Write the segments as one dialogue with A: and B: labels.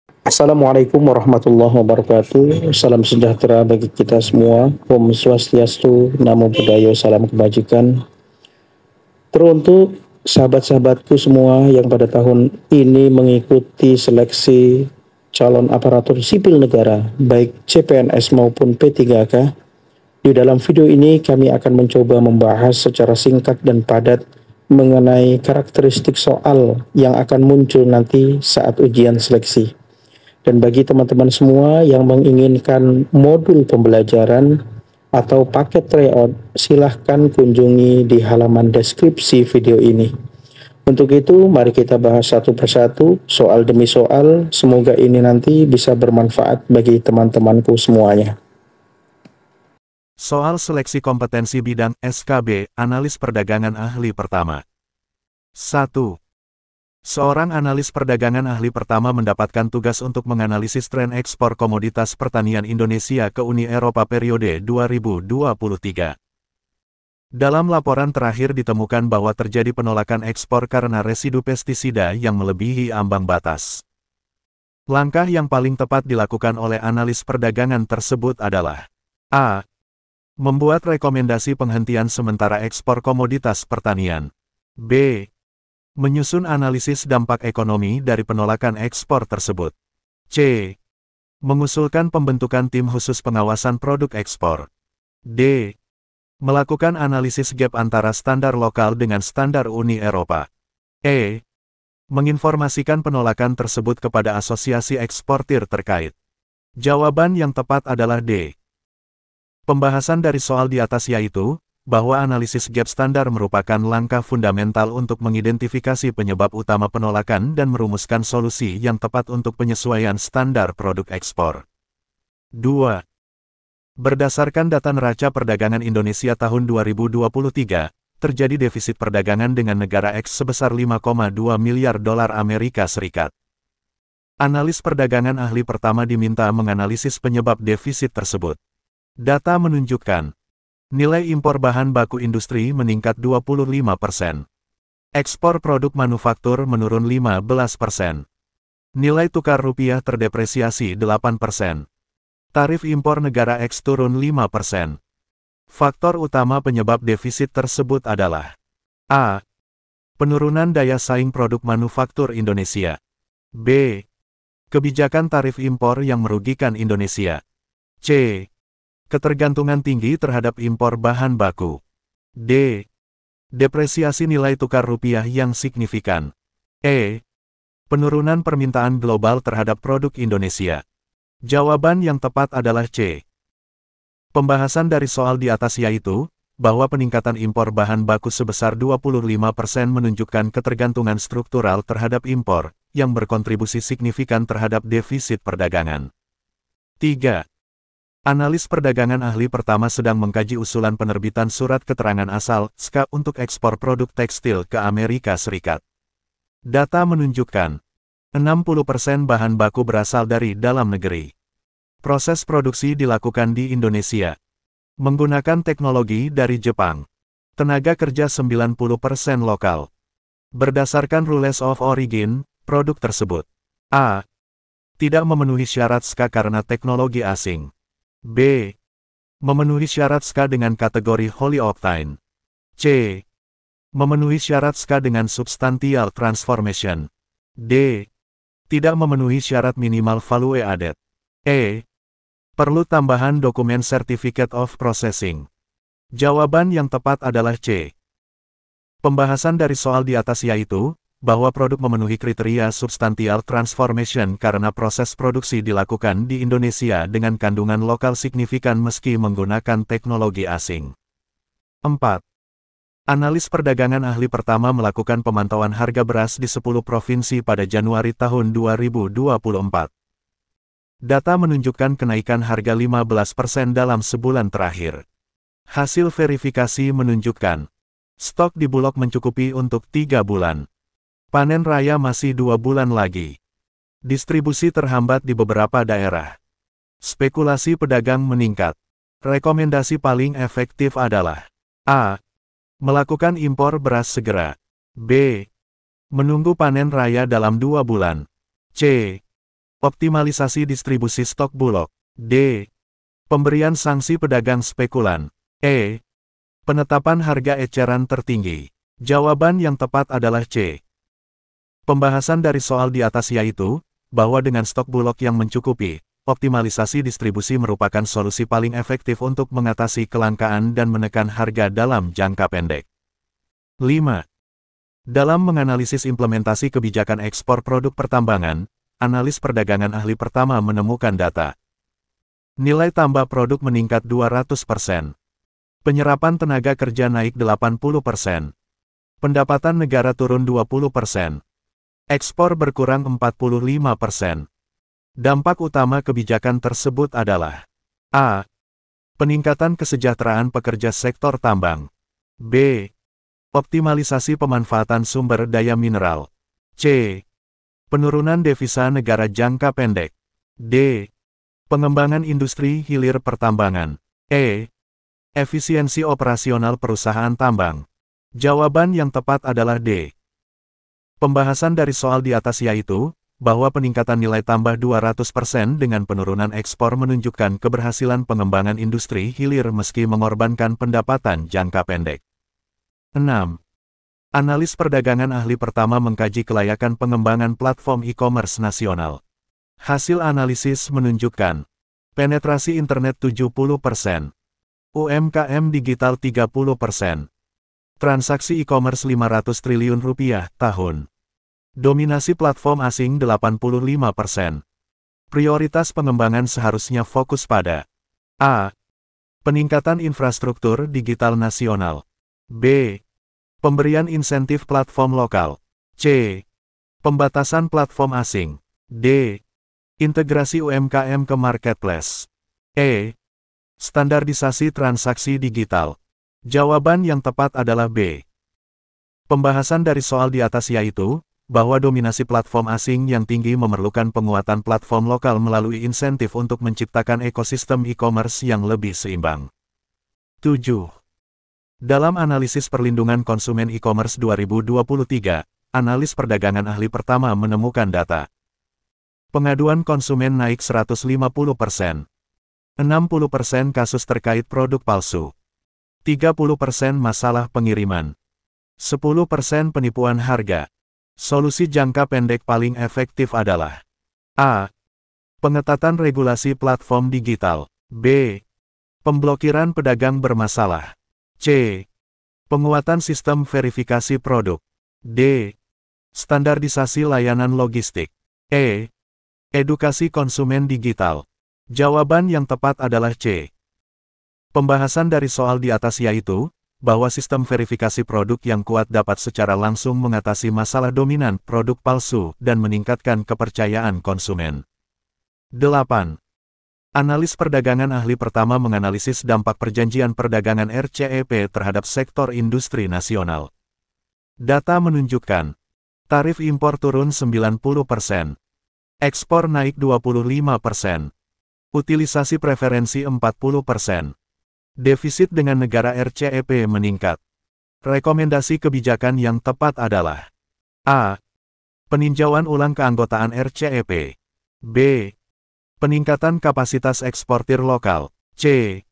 A: Assalamualaikum warahmatullahi wabarakatuh. Salam sejahtera bagi kita semua. Om Swastiastu, Namo Buddhaya, salam kebajikan. Teruntuk sahabat-sahabatku semua yang pada tahun ini mengikuti seleksi calon aparatur sipil negara, baik CPNS maupun P3K. Di dalam video ini kami akan mencoba membahas secara singkat dan padat mengenai karakteristik soal yang akan muncul nanti saat ujian seleksi. Dan bagi teman-teman semua yang menginginkan modul pembelajaran atau paket tryout, silahkan kunjungi di halaman deskripsi video ini. Untuk itu, mari kita bahas satu persatu, soal demi soal. Semoga ini nanti bisa bermanfaat bagi teman-temanku semuanya.
B: Soal seleksi kompetensi bidang SKB, analis perdagangan ahli pertama. 1. Seorang analis perdagangan ahli pertama mendapatkan tugas untuk menganalisis tren ekspor komoditas pertanian Indonesia ke Uni Eropa periode 2023. Dalam laporan terakhir ditemukan bahwa terjadi penolakan ekspor karena residu pestisida yang melebihi ambang batas. Langkah yang paling tepat dilakukan oleh analis perdagangan tersebut adalah A. Membuat rekomendasi penghentian sementara ekspor komoditas pertanian. B. Menyusun analisis dampak ekonomi dari penolakan ekspor tersebut. C. Mengusulkan pembentukan tim khusus pengawasan produk ekspor. D. Melakukan analisis gap antara standar lokal dengan standar Uni Eropa. E. Menginformasikan penolakan tersebut kepada asosiasi eksportir terkait. Jawaban yang tepat adalah D. Pembahasan dari soal di atas yaitu, bahwa analisis gap standar merupakan langkah fundamental untuk mengidentifikasi penyebab utama penolakan dan merumuskan solusi yang tepat untuk penyesuaian standar produk ekspor. 2. Berdasarkan data neraca perdagangan Indonesia tahun 2023, terjadi defisit perdagangan dengan negara X sebesar 5,2 miliar dolar Amerika Serikat. Analis perdagangan ahli pertama diminta menganalisis penyebab defisit tersebut. Data menunjukkan, nilai impor bahan baku industri meningkat 25%. Ekspor produk manufaktur menurun 15%. Nilai tukar rupiah terdepresiasi 8%. Tarif impor negara X turun 5%. Faktor utama penyebab defisit tersebut adalah A. Penurunan daya saing produk manufaktur Indonesia. B. Kebijakan tarif impor yang merugikan Indonesia. C. Ketergantungan tinggi terhadap impor bahan baku. D. Depresiasi nilai tukar rupiah yang signifikan. E. Penurunan permintaan global terhadap produk Indonesia. Jawaban yang tepat adalah C. Pembahasan dari soal di atas yaitu, bahwa peningkatan impor bahan baku sebesar 25% menunjukkan ketergantungan struktural terhadap impor, yang berkontribusi signifikan terhadap defisit perdagangan. 3. Analis perdagangan ahli pertama sedang mengkaji usulan penerbitan surat keterangan asal (SKA) untuk ekspor produk tekstil ke Amerika Serikat. Data menunjukkan, 60% bahan baku berasal dari dalam negeri. Proses produksi dilakukan di Indonesia. Menggunakan teknologi dari Jepang. Tenaga kerja 90% lokal. Berdasarkan Rules of Origin, produk tersebut A. Tidak memenuhi syarat SKA karena teknologi asing. B. Memenuhi syarat SKA dengan kategori Holy Octane. C. Memenuhi syarat SKA dengan Substantial Transformation. D. Tidak memenuhi syarat minimal value added. E. Perlu tambahan dokumen Certificate of Processing. Jawaban yang tepat adalah C. Pembahasan dari soal di atas yaitu, bahwa produk memenuhi kriteria substantial transformation karena proses produksi dilakukan di Indonesia dengan kandungan lokal signifikan meski menggunakan teknologi asing. 4. Analis perdagangan ahli pertama melakukan pemantauan harga beras di 10 provinsi pada Januari tahun 2024. Data menunjukkan kenaikan harga 15% dalam sebulan terakhir. Hasil verifikasi menunjukkan, stok di Bulog mencukupi untuk 3 bulan. Panen raya masih 2 bulan lagi. Distribusi terhambat di beberapa daerah. Spekulasi pedagang meningkat. Rekomendasi paling efektif adalah A. Melakukan impor beras segera. B. Menunggu panen raya dalam 2 bulan. C. Optimalisasi distribusi stok bulog. D. Pemberian sanksi pedagang spekulan. E. Penetapan harga eceran tertinggi. Jawaban yang tepat adalah C. Pembahasan dari soal di atas yaitu, bahwa dengan stok bulog yang mencukupi, optimalisasi distribusi merupakan solusi paling efektif untuk mengatasi kelangkaan dan menekan harga dalam jangka pendek. 5. Dalam menganalisis implementasi kebijakan ekspor produk pertambangan, analis perdagangan ahli pertama menemukan data. Nilai tambah produk meningkat 200%. Penyerapan tenaga kerja naik 80%. Pendapatan negara turun 20%. Ekspor berkurang 45%. Dampak utama kebijakan tersebut adalah A. Peningkatan kesejahteraan pekerja sektor tambang. B. Optimalisasi pemanfaatan sumber daya mineral. C. Penurunan devisa negara jangka pendek. D. Pengembangan industri hilir pertambangan. E. Efisiensi operasional perusahaan tambang. Jawaban yang tepat adalah D. Pembahasan dari soal di atas yaitu, bahwa peningkatan nilai tambah 200% dengan penurunan ekspor menunjukkan keberhasilan pengembangan industri hilir meski mengorbankan pendapatan jangka pendek. 6. Analis perdagangan ahli pertama mengkaji kelayakan pengembangan platform e-commerce nasional. Hasil analisis menunjukkan penetrasi internet 70%, UMKM digital 30%, transaksi e-commerce 500 triliun rupiah tahun. Dominasi platform asing 85%. Prioritas pengembangan seharusnya fokus pada A. Peningkatan infrastruktur digital nasional. B. Pemberian insentif platform lokal. C. Pembatasan platform asing. D. Integrasi UMKM ke marketplace. E. Standarisasi transaksi digital. Jawaban yang tepat adalah B. Pembahasan dari soal di atas yaitu, bahwa dominasi platform asing yang tinggi memerlukan penguatan platform lokal melalui insentif untuk menciptakan ekosistem e-commerce yang lebih seimbang. 7. Dalam analisis perlindungan konsumen e-commerce 2023, analis perdagangan ahli pertama menemukan data. Pengaduan konsumen naik 150%. 60% kasus terkait produk palsu. 30% masalah pengiriman. 10% penipuan harga. Solusi jangka pendek paling efektif adalah A. Pengetatan regulasi platform digital. B. Pemblokiran pedagang bermasalah. C. Penguatan sistem verifikasi produk. D. Standarisasi layanan logistik. E. Edukasi konsumen digital. Jawaban yang tepat adalah C. Pembahasan dari soal di atas yaitu, bahwa sistem verifikasi produk yang kuat dapat secara langsung mengatasi masalah dominan produk palsu dan meningkatkan kepercayaan konsumen. 8. Analis perdagangan ahli pertama menganalisis dampak perjanjian perdagangan RCEP terhadap sektor industri nasional. Data menunjukkan, tarif impor turun 90%, ekspor naik 25%, utilisasi preferensi 40%, defisit dengan negara RCEP meningkat. Rekomendasi kebijakan yang tepat adalah A. Peninjauan ulang keanggotaan RCEP. B. Peningkatan kapasitas eksportir lokal. C.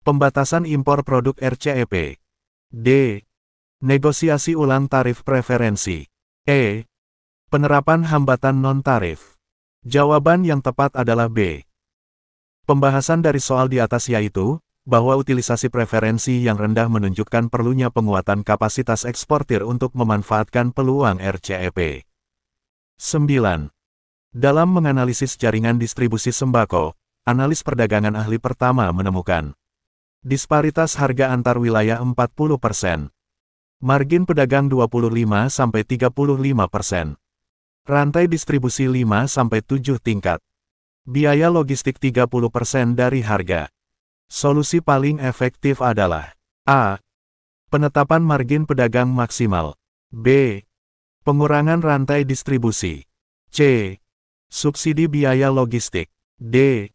B: Pembatasan impor produk RCEP. D. Negosiasi ulang tarif preferensi. E. Penerapan hambatan non-tarif. Jawaban yang tepat adalah B. Pembahasan dari soal di atas yaitu, bahwa utilisasi preferensi yang rendah menunjukkan perlunya penguatan kapasitas eksportir untuk memanfaatkan peluang RCEP. 9. Dalam menganalisis jaringan distribusi sembako, analis perdagangan ahli pertama menemukan disparitas harga antar wilayah 40%, margin pedagang 25-35%, rantai distribusi 5-7 tingkat, biaya logistik 30% dari harga. Solusi paling efektif adalah A. Penetapan margin pedagang maksimal. B. Pengurangan rantai distribusi. C. Subsidi biaya logistik. D.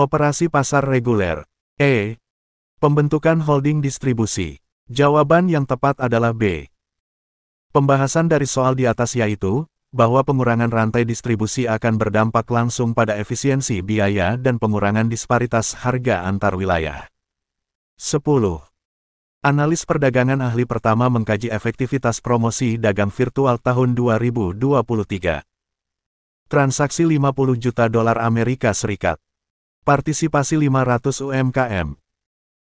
B: Operasi pasar reguler. E. Pembentukan holding distribusi. Jawaban yang tepat adalah B. Pembahasan dari soal di atas yaitu, bahwa pengurangan rantai distribusi akan berdampak langsung pada efisiensi biaya dan pengurangan disparitas harga antar wilayah. 10. Analis perdagangan ahli pertama mengkaji efektivitas promosi dagang virtual tahun 2023. Transaksi 50 juta dolar Amerika Serikat. Partisipasi 500 UMKM.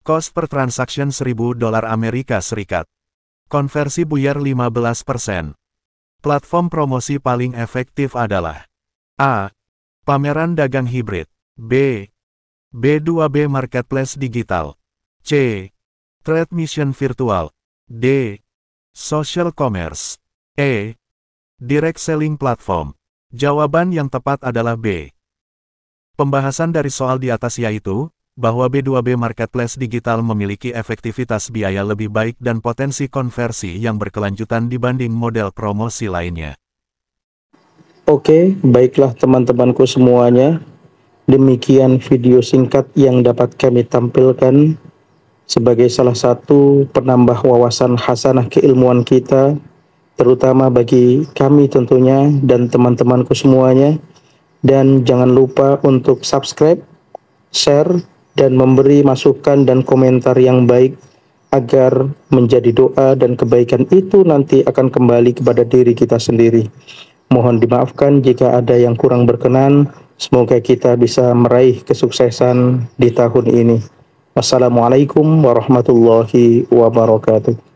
B: Cost per transaction 1000 dolar Amerika Serikat. Konversi buyar 15%. Platform promosi paling efektif adalah A. Pameran dagang hibrid. B. B2B Marketplace Digital. C. Trade Mission Virtual. D. Social Commerce. E. Direct Selling Platform. Jawaban yang tepat adalah B. Pembahasan dari soal di atas yaitu, bahwa B2B Marketplace Digital memiliki efektivitas biaya lebih baik dan potensi konversi yang berkelanjutan dibanding model promosi lainnya.
A: Oke, baiklah teman-temanku semuanya. Demikian video singkat yang dapat kami tampilkan sebagai salah satu penambah wawasan hasanah keilmuan kita, terutama bagi kami tentunya dan teman-temanku semuanya. Dan jangan lupa untuk subscribe, share, dan memberi masukan dan komentar yang baik agar menjadi doa dan kebaikan itu nanti akan kembali kepada diri kita sendiri. Mohon dimaafkan jika ada yang kurang berkenan. Semoga kita bisa meraih kesuksesan di tahun ini. Wassalamualaikum warahmatullahi wabarakatuh.